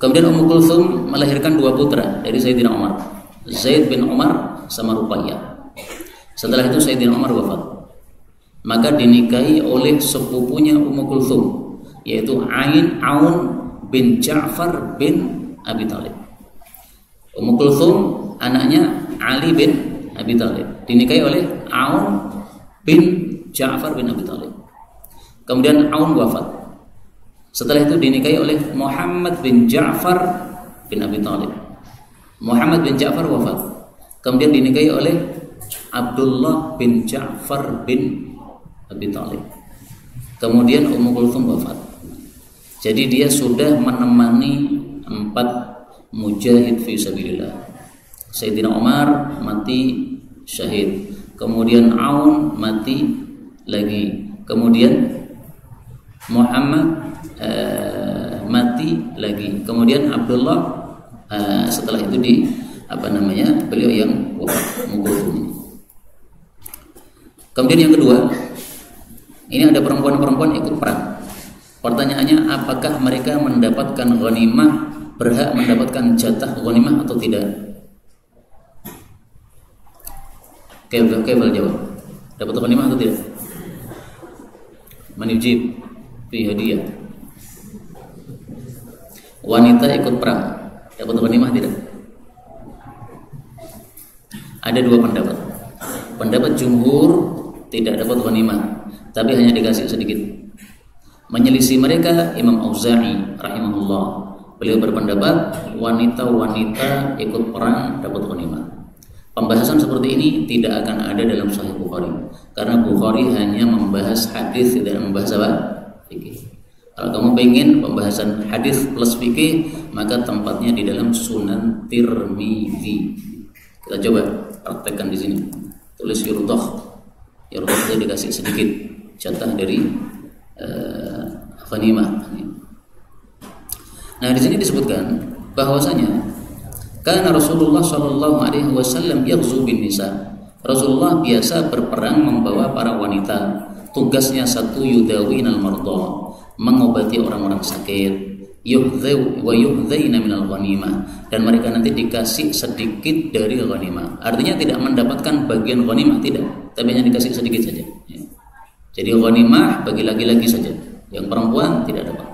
Kemudian Ummu Kulthum melahirkan dua putra dari Sayyidina Umar, Zaid bin Umar sama Ruqayyah. Setelah itu Sayyidina Umar wafat. Maka dinikahi oleh sepupunya Ummu Kulthum, yaitu Aun bin Ja'far bin Abi Thalib. Ummu Kulthum anaknya Ali bin Abi Thalib, dinikahi oleh Aun bin Ja'far bin Abi Thalib. Kemudian Aun wafat. Setelah itu dinikahi oleh Muhammad bin Ja'far bin Abi Thalib. Muhammad bin Ja'far wafat. Kemudian dinikahi oleh Abdullah bin Ja'far bin Abi Thalib. Kemudian Ummu Kulthum wafat. Jadi dia sudah menemani 4 mujahid fi sabilillah. Sayyidina Umar mati syahid. Kemudian Aun mati lagi. Kemudian Muhammad mati lagi. Kemudian Abdullah setelah itu beliau yang wafat, Ummu Kulthum. Kemudian yang kedua, ini ada perempuan-perempuan ikut perang. Pertanyaannya, apakah mereka mendapatkan ghanimah, berhak mendapatkan jatah ghanimah atau tidak? Kefal jawab. Dapat ghanimah atau tidak? Man yujib fi hadiah. Wanita ikut perang, dapat ghanimah tidak? Ada dua pendapat. Pendapat jumhur tidak dapat ghanimah, tapi hanya dikasih sedikit. Menyelisih mereka Imam Auza'i rahimahullah. Beliau berpendapat wanita-wanita ikut perang dapat ghanimah. Pembahasan seperti ini tidak akan ada dalam Sahih Bukhari, karena Bukhari hanya membahas hadis, tidak membahas apa? Fikih. Kalau kamu pengen pembahasan hadis plus fikih, maka tempatnya di dalam Sunan Tirmidzi. Kita coba praktekkan di sini. Tulis yurdah. Yurdah itu dikasih sedikit jatah dari ghanimah. Nah, di sini disebutkan bahwasanya karena Rasulullah Shallallahu Alaihi Wasallam yaghzu bin nisa. Rasulullah biasa berperang membawa para wanita. Tugasnya satu, yudawinal mardha, mengobati orang-orang sakit, yuhdhaw wa yuhdhaina minal ghanimah, dan mereka nanti dikasih sedikit dari ghanimah. Artinya tidak mendapatkan bagian ghanimah, tidak, tapi hanya dikasih sedikit saja. Jadi ghanimah bagi laki-laki saja, yang perempuan tidak dapat.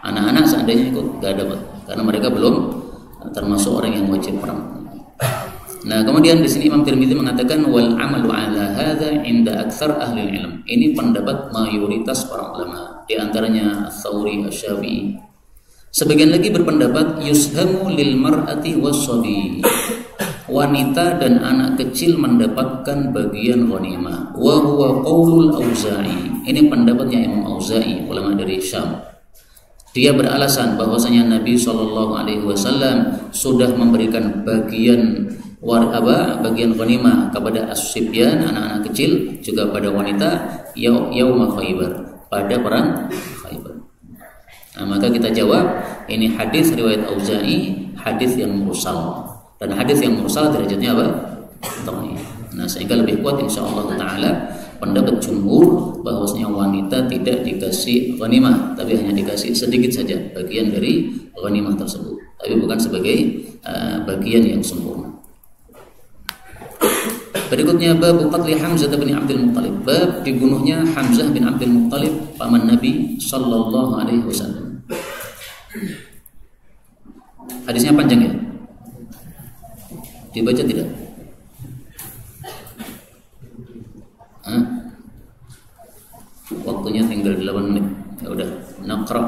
Anak-anak seandainya ikut gak dapat, karena mereka belum termasuk orang yang wajib perang. Nah, kemudian di sini Imam Tirmidzi mengatakan wal amalu ala hadza inda aktsar ahli ilm. Ini pendapat mayoritas para ulama, di antaranya Ats-Tsauri, Asy-Syafi'i. Sebagian lagi berpendapat yushamu lil mar'ati was-sabi. Wanita dan anak kecil mendapatkan bagian ghanimah. Wa huwa qaulul Auza'i. Ini pendapatnya Imam Auza'i, ulama dari Syam. Dia beralasan bahwasanya Nabi Shallallahu Alaihi Wasallam sudah memberikan bagian ghanimah kepada as-sibyan, anak-anak kecil, juga pada wanita yauma Khaibar, pada perang Khaibar. Nah, maka kita jawab ini hadis riwayat Auza'i, hadis yang mursal, dan hadis yang mursal derajatnya apa? Dhaif. Nah, sehingga lebih kuat insyaallah taala pendapat jumhur bahwasanya wanita tidak dikasih ghanimah, tapi hanya dikasih sedikit saja bagian dari ghanimah tersebut, tapi bukan sebagai bagian yang sempurna. Berikutnya bab qatli Hamzah bin Abdul Muttalib, bab dibunuhnya Hamzah bin Abdul Muttalib, paman Nabi sallallahu alaihi wasallam. Hadisnya panjang ya? Dibaca tidak? Waktunya tinggal 8 menit. Ya udah, naqra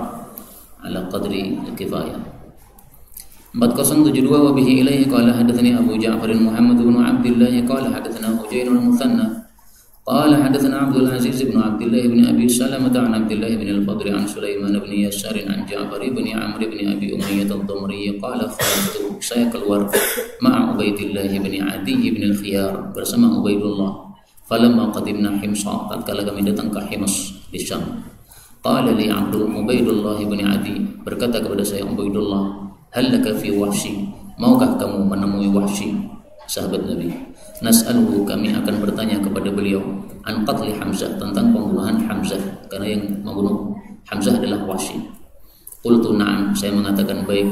ala qadri kifayah. 4072 wa bihi ilaihi qala hadatsani Abu Ja'far Muhammad bin Abdullah qala hadatsana Hujain al-Muthanna qala hadatsana Abdul Aziz bin Abdullah bin Abi Salamah an Abdullah bin al-Fadl an Sulaiman bin Yasar an Ja'far bin Amr bin Abi Umayyah ad-Damri qala kharajtu, saya keluar ma'a Ubaidillah bin Adi bin al-Khiyar, bersama Ubaidullah. Falamma qadimna Himsa, tatkala kami datang ke Hims di Syam. Qala li Ubaidullah bin Adi, berkata kepada saya Ubaidullah, hal laka fi Wahsy, maukah kamu menemui Wahsy, sahabat Nabi? Nas'aluhu, kami akan bertanya kepada beliau, an qatli Hamzah, tentang pembunuhan Hamzah, karena yang membunuh Hamzah adalah Wahsy. Qultu na'am, saya mengatakan baik.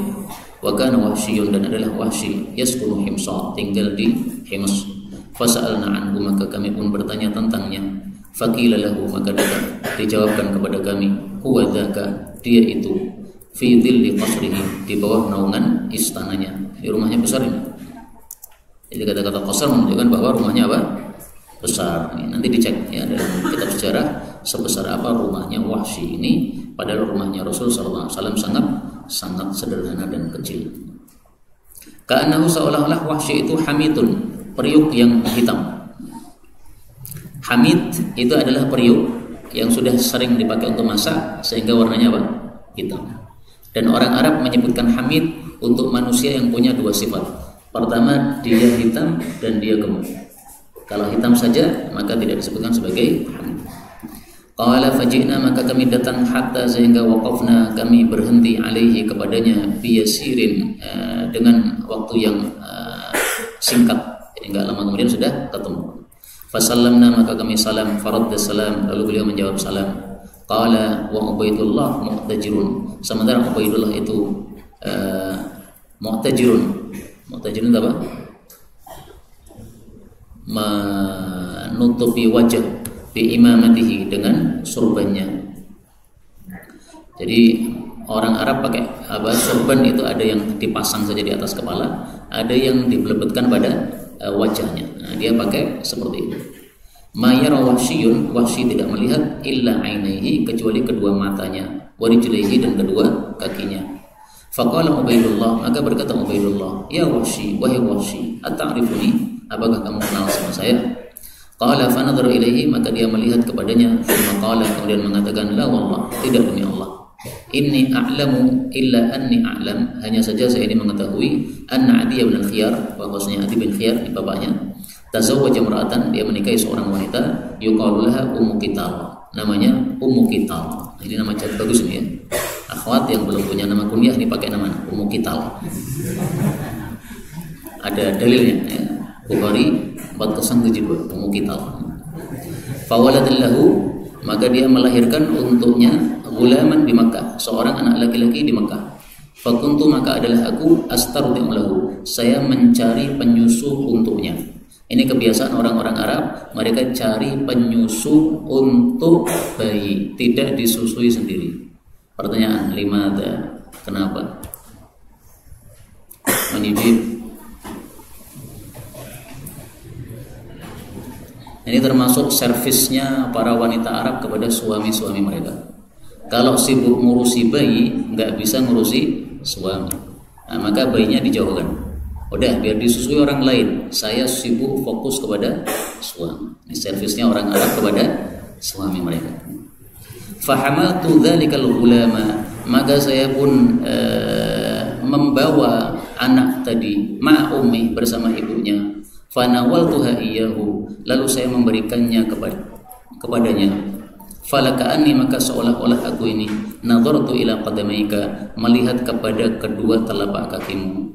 Wa kana Wahsyun, dan adalah Wahsy yaskunu Himsa, tinggal di Hims. Fasa'alna anhu, maka kami pun bertanya tentangnya. Faqila lahu, maka dijawabkan kepada kami, huwa dzaka, dia itu, fi dhilli qasrihi, di bawah naungan istananya. Di rumahnya besar ini. Jadi kata-kata qasar menunjukkan bahwa rumahnya apa? Besar. Nanti dicek ya dalam kitab sejarah sebesar apa rumahnya Wahsy ini. Padahal rumahnya Rasul sallallahu alaihi wasallam sangat sederhana dan kecil. Ka'annahu, seolah-olah Wahsy itu hamitun, periuk yang hitam. Hamid itu adalah periuk yang sudah sering dipakai untuk masak sehingga warnanya apa? Hitam. Dan orang Arab menyebutkan hamid untuk manusia yang punya dua sifat. Pertama, dia hitam dan dia gemuk. Kalau hitam saja maka tidak disebutkan sebagai hamid. Qala faji'na, maka kami datang hatta sehingga waqafna, kami berhenti alaihi kepadanya biyasirin, dengan waktu yang singkat. Enggak lama kemudian sudah ketemu. Fasallamna, maka kami salam, faradda salam, lalu beliau menjawab salam. Qala wa Ubaidullah mu'tajirun, sementara Ubaidullah itu mu'tajirun. Mu'tajirun apa? menutupi wajah bi imamatihi dengan surbannya. Jadi orang Arab pakai surban itu ada yang dipasang saja di atas kepala, ada yang dibelebetkan pada wajahnya. Nah, dia pakai seperti itu. Mayara wahsyiyun, wahsy tidak melihat illa ainaihi, kecuali kedua matanya, wa rijlaihi, dan kedua kakinya. Faqala Ubaidullah, maka berkata Ubaidullah, ya wahsy, wahai wahsy, ata'rifuni, apakah kamu kenal sama saya? Qala fa nadhara ilaihi, maka dia melihat kepadanya, qala, kemudian mengatakan, la wallah, tidak demi Allah, inni a'lamu illa anni a'lam, hanya saja saya ini mengetahui anna Adi bin Khiyar, bahwasanya Adi bin Khiyar, bapaknya, tazawwaja imra'atan, dia menikahi seorang wanita, yuqalu laha Ummu Qital, namanya Ummu Qital. Ini nama chat bagus nih ya. Akhwat yang belum punya nama kunyah ini pakai nama Ummu Qital. Ada dalilnya ya. Bukhari 4072, Ummu Qital. Fawaladallahu, maka dia melahirkan untuknya gulaman di Makkah, seorang anak laki-laki di Makkah. Fakuntu, maka adalah aku astardi'u lahu, saya mencari penyusu untuknya. Ini kebiasaan orang-orang Arab, mereka cari penyusu untuk bayi, tidak disusui sendiri. Pertanyaan, limada, kenapa? Menjib. Ini termasuk servisnya para wanita Arab kepada suami-suami mereka. Kalau sibuk ngurusi bayi, nggak bisa ngurusi suami. Nah, maka bayinya dijauhkan. Udah, biar disusui orang lain. Saya sibuk fokus kepada suami. Ini servisnya orang Arab kepada suami mereka. Fahamaltu dzalikal ghulama, maka saya pun membawa anak tadi ma ummi, bersama ibunya. Fanawaltuha iyyahu, lalu saya memberikannya kepadanya. Falaka'anni, maka seolah-olah aku ini nadhartu ila qadamaika, melihat kepada kedua telapak kakimu.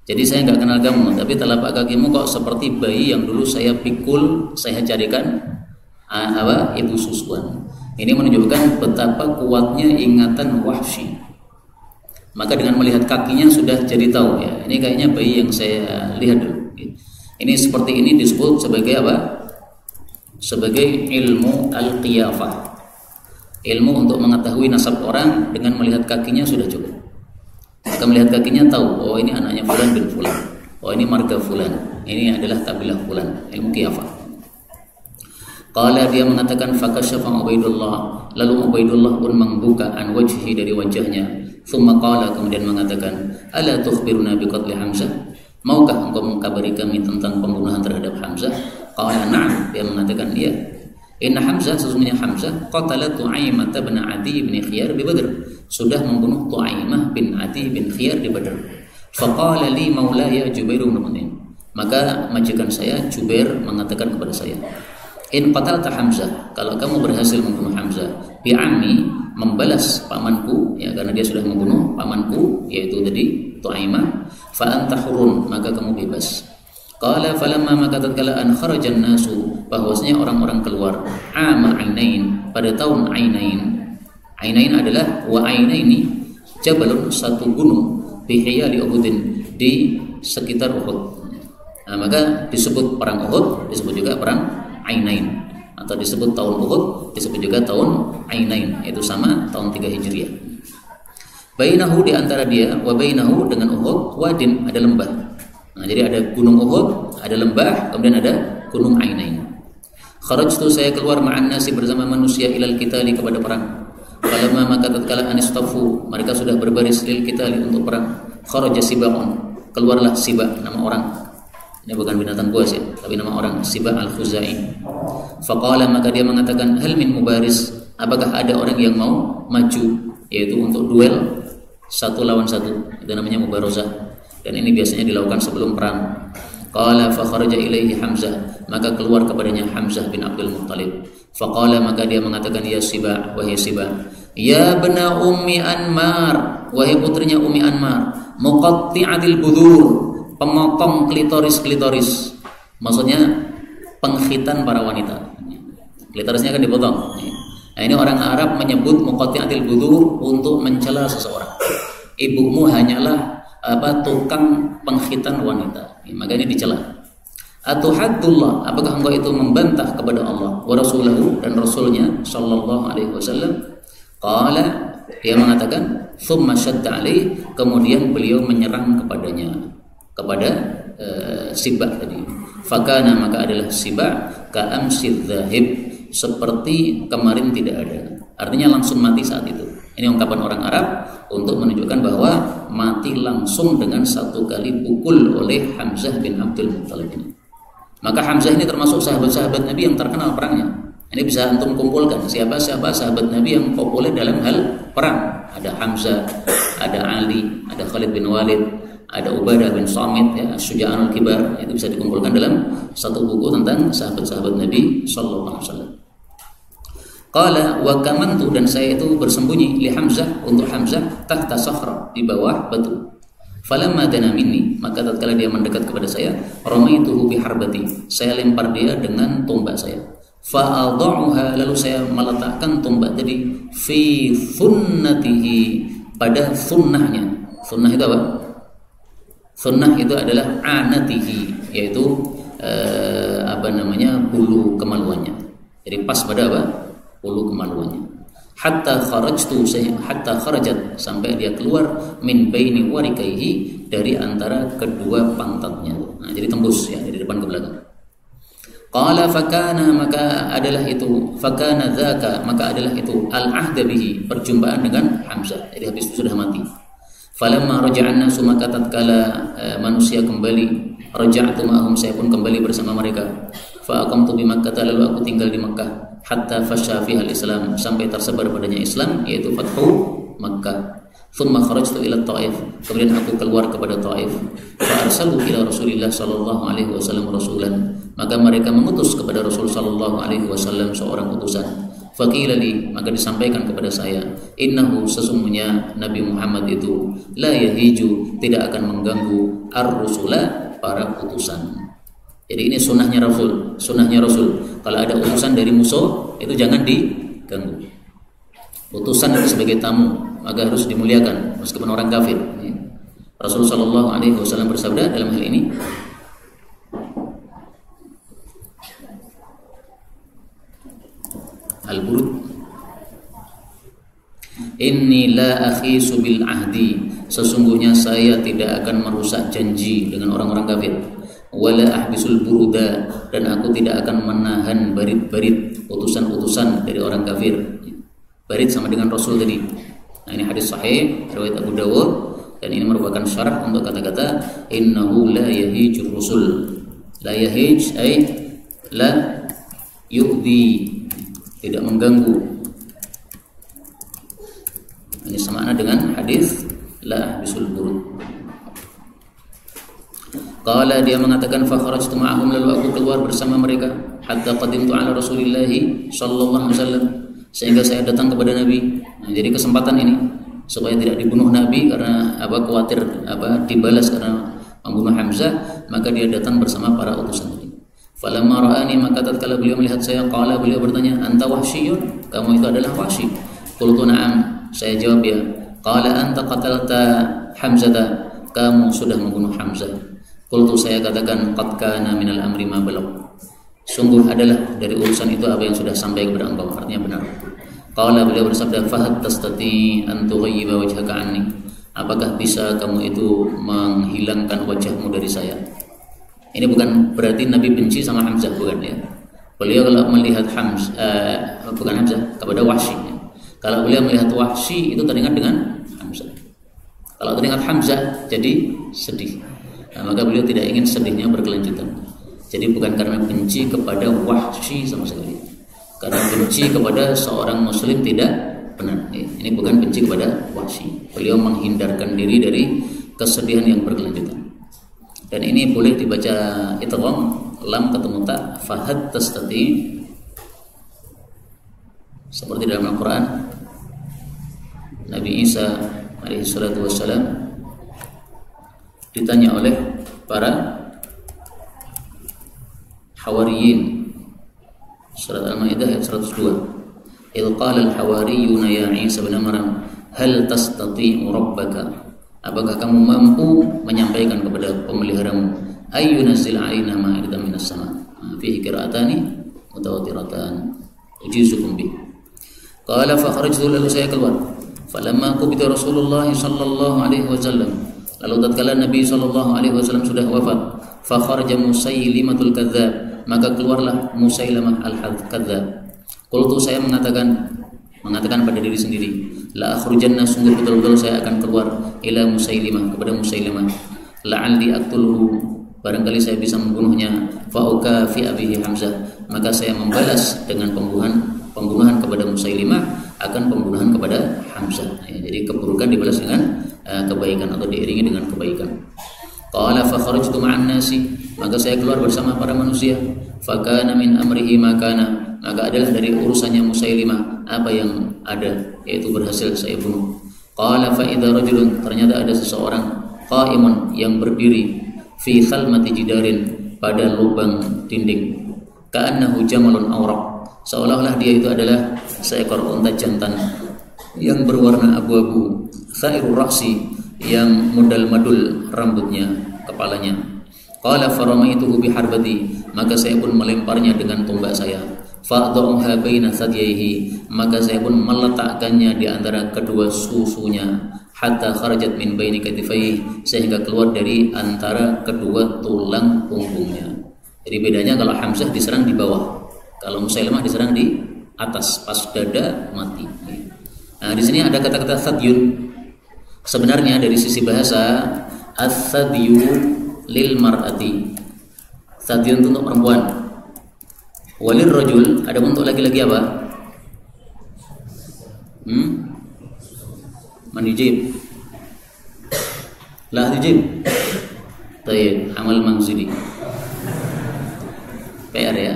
Jadi saya nggak kenal kamu, tapi telapak kakimu kok seperti bayi yang dulu saya pikul, saya carikan ibu susuan. Ini menunjukkan betapa kuatnya ingatan Wahsy. Maka dengan melihat kakinya sudah jadi tahu ya, ini kayaknya bayi yang saya lihat dulu. Ini seperti ini disebut sebagai apa? Sebagai ilmu al-qiyafah. Ilmu untuk mengetahui nasab orang dengan melihat kakinya sudah cukup. Maka melihat kakinya tahu, oh ini anaknya fulan bin fulan, oh ini marga fulan, ini adalah kabilah fulan. Ilmu qiyafah. Qala, dia mengatakan, fakasyafa Ubaidullah, lalu Ubaidullah pun membuka an wajhi, dari wajahnya. Thumma qala, kemudian mengatakan, ala tukhbiruna biqatli Hamzah, maukah engkau mengkabari kami tentang pembunuhan terhadap Hamzah? Qala na'am, dia mengatakan iya. Inna Hamzah, sesungguhnya Hamzah, qatala Tu'aimah bin Adi bin Khiyar di Badr, sudah membunuh Tu'aimah bin Adi bin Khiyar di Badr. Faqala li maulaya Jubair bin Mut'im, maka majikan saya Jubair mengatakan kepada saya, in qatalta Hamzah, kalau kamu berhasil membunuh Hamzah, bi'ami, membalas pamanku, ya, karena dia sudah membunuh pamanku, yaitu tadi Tu'aimah, fa anta hurun, maka kamu bebas. Qala falamma, maka tatkala an kharajan nasu, bahwasanya orang-orang keluar, ama ainain, pada tahun ainain. Ainain adalah wa ainaini jabalun, satu gunung, bi hiyali Uhudin, di sekitar Uhud. Nah, maka disebut perang Uhud, disebut juga perang Ainain, atau disebut tahun Uhud, disebut juga tahun Ainain, itu sama tahun 3 Hijriah. Bainahu, di antara dia, wa bainahu, dengan Uhud, wadin, ada lembah. Nah, jadi ada gunung Uhud, ada lembah, kemudian ada gunung Ainain. Kharajtu, saya keluar ma'an nasi, bersama manusia, ilal qitali, kepada perang. Falamma, maka tatkala anistafu, mereka sudah berbaris lil qitali, untuk perang. Kharaja Siba'un, keluarlah Siba, nama orang. Ini bukan binatang buas ya, tapi nama orang, Siba al-Khuzai. Faqala, maka dia mengatakan, hal min mubaris, apakah ada orang yang mau maju, yaitu untuk duel satu lawan satu, itu namanya mubarazah, dan ini biasanya dilakukan sebelum perang. Qala fa kharaja ilaihi Hamzah, maka keluar kepadanya Hamzah bin Abdul Muttalib. Faqala, maka dia mengatakan, ya Siba, wahai Siba, ya bena Ummi Anmar, wahai putrinya Ummi Anmar, muqatti'atil budur, pemotong klitoris. Maksudnya pengkhitan para wanita. Klitorisnya akan dipotong. Nah, ini orang Arab menyebut muqatti'atil budur untuk mencela seseorang. Ibumu hanyalah tukang pengkhitan wanita. Maka ini dicela. atuhaddullah, apakah engkau itu membantah kepada Allah wa rasulahu dan rasulnya sallallahu alaihi wasallam? Qala, dia mengatakan, thumma syadda alaih, kemudian beliau menyerang kepadanya, kepada Sibah tadi. Fakana, maka adalah Sibah ka amsid dzahib, seperti kemarin tidak ada. Artinya langsung mati saat itu. Ini ungkapan orang Arab untuk menunjukkan bahwa mati langsung dengan satu kali pukul oleh Hamzah bin Abdul Muttalib ini. Maka Hamzah ini termasuk sahabat-sahabat Nabi yang terkenal perangnya. Ini bisa antum kumpulkan siapa sahabat Nabi yang populer dalam hal perang. Ada Hamzah, ada Ali, ada Khalid bin Walid, ada Ubadah bin Samit, ya, Syuja'anul Kibar. Itu bisa dikumpulkan dalam satu buku tentang sahabat-sahabat Nabi sallallahu alaihi wasallam. Qala wa kamantu, dan saya itu bersembunyi li Hamzah, untuk Hamzah, tahta sakhra, di bawah batu. Falamma dana minni, maka tatkala dia mendekat kepada saya, ramaituhu bi harbati, saya lempar dia dengan tombak saya. Fa'adha'uha, lalu saya meletakkan tombak tadi fi thunnatihi, pada thunnahnya. Thunnah itu apa? Thunnah itu adalah anatihi, yaitu bulu kemaluannya. Jadi pas pada apa? Bulu kemaluannya. Hatta kharajat, sampai dia keluar min baini warikaihi, dari antara kedua pantatnya. Nah, jadi tembus ya, dari depan ke belakang. Qala fakana, maka adalah itu, fakana dzaka, maka adalah itu al-ahda bihi, perjumpaan dengan Hamzah. Jadi habis itu sudah mati. Falamma raja'an nasu, maka tatkala manusia kembali, raja'tu ma'hum, saya pun kembali bersama mereka. Fa aqamtu bi Makkah, lalu aku tinggal di Makkah, hatta fasha fiha al-Islam, sampai tersebar padanya Islam, yaitu Fathu Makkah. Thumma kharajtu ila Taif, kemudian aku keluar kepada Taif. Fa arsalu ila Rasulillah sallallahu alaihi wasallam rasulan, maka mereka mengutus kepada Rasul sallallahu alaihi wasallam seorang utusan. Faqila li, maka disampaikan kepada saya, innahu, sesungguhnya Nabi Muhammad itu la yahiju, tidak akan mengganggu ar-rusula, para utusan. Jadi ini sunnahnya Rasul, kalau ada utusan dari musuh itu jangan diganggu. Utusan itu sebagai tamu, maka harus dimuliakan meskipun orang kafir. Rasul sallallahu alaihi wasallam bersabda dalam hal ini, Al-Burud, inni la akhisu bil ahdi, sesungguhnya saya tidak akan merusak janji dengan orang-orang kafir. Wala ahbisul buruda, dan aku tidak akan menahan barit-barit utusan-utusan dari orang kafir. Barit sama dengan Rasul tadi. Nah, ini hadis sahih riwayat Abu Dawud, dan ini merupakan syarah untuk kata-kata innahu la yahijur rusul. La yahij ay la yu'di, tidak mengganggu. Ini sama dengan hadis la ahbisul burud. Qala, dia mengatakan, fa kharajtu ma'ahum, lalu aku keluar bersama mereka, hatta qadimtu ala Rasulillah sallallahu alaihi wasallam, sehingga saya datang kepada Nabi. Nah, jadi kesempatan ini supaya tidak dibunuh Nabi karena khawatir dibalas karena membunuh Hamzah, maka dia datang bersama para utusan ini. Falamma ra'ani, maka tatkala beliau melihat saya, qala, beliau bertanya, anta wahsyiyun, kamu itu adalah Wahsy? Qultu na'am, saya jawab ya. Qala anta qatalta Hamzah, kamu sudah membunuh Hamzah. Qultu, saya katakan, qad kana minal amri ma balagh, sungguh adalah dari urusan itu apa yang sudah sampai kepada engkau, artinya benar. Qala, beliau bersabda, fahad tastati an tughayyiba wajhaka anni, apakah bisa kamu itu menghilangkan wajahmu dari saya? Ini bukan berarti Nabi benci sama Hamzah, bukan ya. Beliau kalau melihat kepada Wahsy, ya. Kalau beliau melihat Wahsy itu teringat dengan Hamzah. Kalau teringat Hamzah jadi sedih. Nah, maka beliau tidak ingin sedihnya berkelanjutan. Jadi bukan karena benci kepada Wahsy sama sekali, karena benci kepada seorang muslim tidak benar. Ini bukan benci kepada Wahsy. Beliau menghindarkan diri dari kesedihan yang berkelanjutan. Dan ini boleh dibaca idgham lam ketemu ta, fahad tastati, seperti dalam Al-Quran. Nabi Isa alaihi salatu wassalam ditanya oleh para Hawariyin, surat Al-Maidah ayat 102. Idh qala al-hawariyuna ya Isa bin Maryam hal tastati'u rabbaka, apakah kamu mampu menyampaikan kepada pemeliharamu ayyunazzil 'alaina ma'idatan minas sama'. Fihi qira'atani mutawatiratan ujizukum bih. Qala fa kharajtu, lalu saya keluar. Falamma qubida Rasulullah sallallahu alaihi wasallam, lalu tatkala Nabi sallallahu alaihi wasallam sudah wafat, fa kharaja Musailimatul kadzdzab, maka keluarlah Musailamah al-kadzdzab. Qultu, saya mengatakan pada diri sendiri, la akhrujanna, sungguh betul-betul saya akan keluar, ila Musailimah, kepada Musailimah, la'alli aqtuluhu, barangkali saya bisa membunuhnya, fa ukafi abihi Hamzah, maka saya membalas dengan pembunuhan kepada Musailimah akan pembunuhan kepada Hamzah. Jadi keburukan dibalas dengan kebaikan atau diiringi dengan kebaikan. Qala fa kharajtu ma'an nasi, maka saya keluar bersama para manusia. Fa kana min amrihi ma kana, maka adalah dari urusannya Musailimah apa yang ada, yaitu berhasil saya bunuh. Qala fa idza rajulun, ternyata ada seseorang, qa'imun, yang berdiri, fi khalmati jidarin, pada lubang dinding, ka'annahu jamalun awraq, seolah-olah dia itu adalah seekor unta jantan yang berwarna abu-abu, khairur ra'si, yang mudal-madul rambutnya, kepalanya. Qala faramaituhu biharbati, maka saya pun melemparnya dengan tombak saya. Fa'dha'uha baina sadyaihi, maka saya pun meletakkannya di antara kedua susunya, hatta kharajat min baini katifaihi, sehingga keluar dari antara kedua tulang punggungnya. Jadi bedanya kalau Hamzah diserang di bawah, kalau Musailamah diserang di atas, pas dada mati. Nah, di sini ada kata-kata sadyun. Sebenarnya dari sisi bahasa, as-sadyu lil mar'ati, sadyun untuk perempuan, walir rajul, ada untuk laki-laki apa? Man yujib? La yujib. Tayyib, amal mangzidi. PR ya.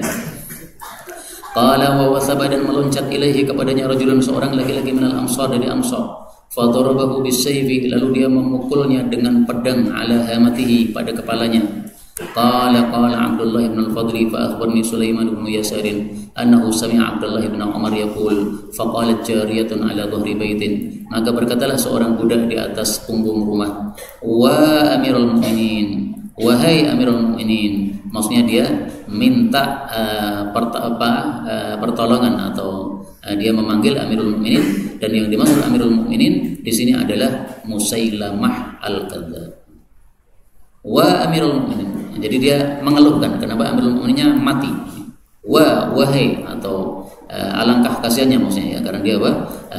Qala wa wasaba, dan meloncat ilaihi, kepadanya, rajulun, seorang laki-laki minal amsar, dari Amsar. Fadarabahu bisayfi, lalu dia memukulnya dengan pedang, ala hamatihi, pada kepalanya. Qala Abdullah bin al-Fadli fa akhbarni Sulaiman bin Yasarin annahu sami'a Abdullah bin Umar yaqul faqalat jariyatun ala dhahri baitin, maka berkatalah seorang budak di atas punggung rumah, wa amirul mu'minin, wahai amirul mu'minin, maksudnya dia minta pertolongan, atau dia memanggil amirul mu'minin, dan yang dimaksud amirul mu'minin di sini adalah Musailamah al-kadzdzab. Wa amirul mu'minin, jadi dia mengeluhkan kenapa amirul mu'mininnya mati. Wahai, atau alangkah kasihannya maksudnya ya, karena dia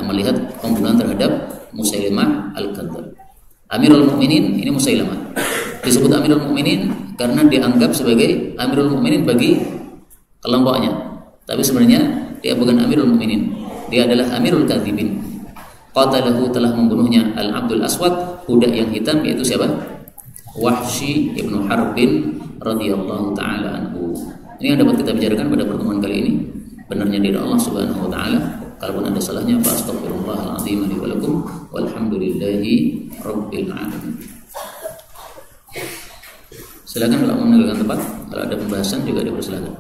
melihat pembunuhan terhadap Musailamah al-kadzdzab. Amirul mu'minin ini Musailamah disebut amirul mu'minin karena dianggap sebagai amirul mu'minin bagi kelompoknya, tapi sebenarnya dia bukan amirul mu'minin, dia adalah amirul kadzibin. Qatalahu, telah membunuhnya, al-Abdul Aswad, budak yang hitam, yaitu siapa? Wahsy ibnu Harbin radhiyallahu taala anhu. Ini yang dapat kita bicarakan pada pertemuan kali ini. Benarnya dari Allah Subhanahu wa taala, kalaupun ada salahnya fa astaghfirullahal azim li wa lakum walhamdulillahi rabbil alamin. Silakan kalau mau meninggalkan tempat, kalau ada pembahasan juga dipersilakan.